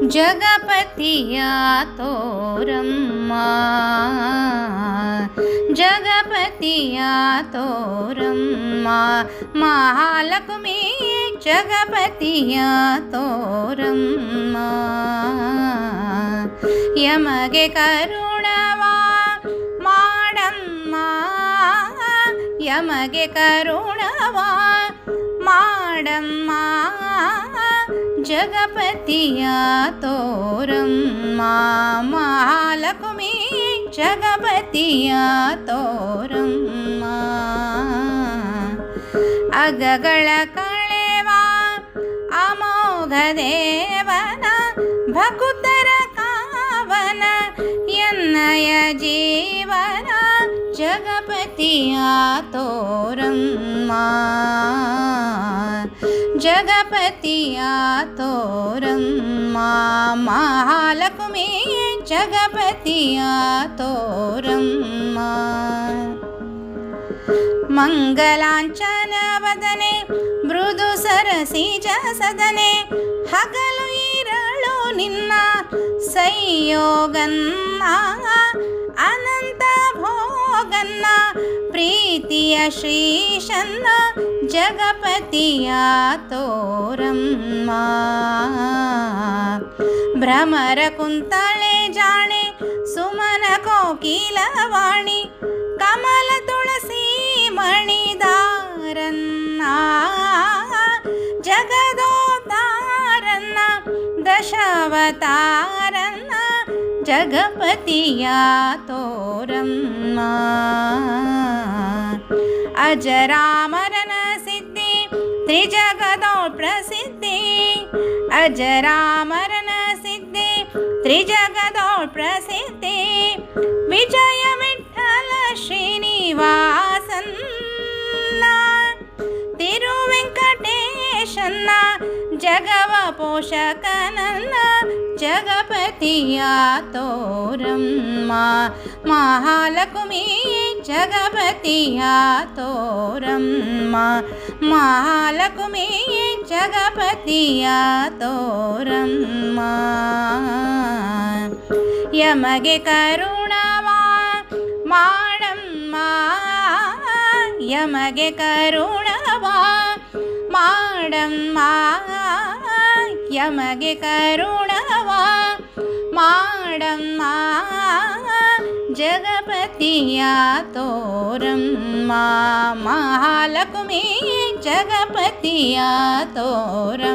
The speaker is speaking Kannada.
ಜಗಪತಿಯ ತೋರಮ್ಮ ಜಗಪತಿಯ ತೋರಮ್ಮ ಮಹಾಲಕ್ಷ್ಮಿ ಜಗಪತಿಯ ತೋರಮ್ಮ ಯಮಗೆ ಕರುಣವ ಮಾಡಮ್ಮ ಯಮಗೆ ಕರುಣವ ಮಾಡಮ್ಮ ಜಗಪತಿಯ ತೋರಮ್ಮ ಮಹಾಲಕ್ಷ್ಮಿ ಜಗಪತಿಯ ತೋರಮ್ಮ ಅಗಗಳ ಕಳೆವ ಅಮೋಘ ದೇವನ ಭಕುತರ ಕಾವನ ಎನ್ನಯ ಜೀವನ ಜಗಪತಿಯ ತೋರಮ್ಮ ಜಗಪತಿಯ ತೋರಮ್ಮ ಮಹಾಲಕ್ಷ್ಮಿ ಜಗಪತಿಯ ತೋರಮ್ಮ ಮಂಗಲಾಂಚನ ವದನೆ ಮೃದು ಸರಸಿಜ ಸದನೆ ಹಗಲು ಇರಳು ನಿನ್ನ ಸಂಯೋಗನ್ನ ಅನಂತ ಭೋಗನ್ನ ಪ್ರೀತಿಯ ಶ್ರೀಶನ್ನ ಜಗಪತಿಯ ತೋರಮ್ಮ ಭ್ರಮರ ಕುಂತಳೆ ಜಾಣೆ ಸುಮನ ಕೋಕಿಲವಾಣಿ ಕಮಲ ತುಳಸಿ ಮಣಿದಾರನ್ನ ಜಗದೋತಾರನ್ನ ದಶಾವತಾರನ್ನ ಜಗಪತಿಯ ತೋರಮ್ಮ ಅಜರಾಮರನ ಸಿದ್ಧಿ ತ್ರಿಜಗದೋ ಪ್ರಸಿದ್ಧಿ ಅಜರಾಮರನ ಸಿದ್ಧಿ ತ್ರಿಜಗದೋ ಪ್ರಸಿದ್ಧಿ ವಿಜಯ ವಿಠಲ ಶ್ರೀನಿವಾಸನ್ನ ತಿರುವೆಂಕಟೇಶನ್ನ ಜಗವ ಪೋಷಕನನ್ನ ಜಗಪತಿಯ ತೋರಮ್ಮ ಮಹಾಲಕ್ಷ್ಮಿ ಜಗಪತಿಯ ತೋರಮ್ಮ ಮಹಾಲಕ್ಷ್ಮಿ ಜಗಪತಿಯ ತೋರಮ್ಮ ಯಮಗೆ ಕರುಣವ ಮಾಡಮ್ಮ ಯಮಗೆ ಕರುಣವ ಮಾಡಮ್ಮ ಯಮಗೆ ಕರುಣವ ಮಾಡಮ್ಮ ಜಗಪತಿಯ ತೋರಮ್ಮ ಮಹಾಲಕ್ಷ್ಮಿ ಜಗಪತಿಯ ತೋರಮ್ಮ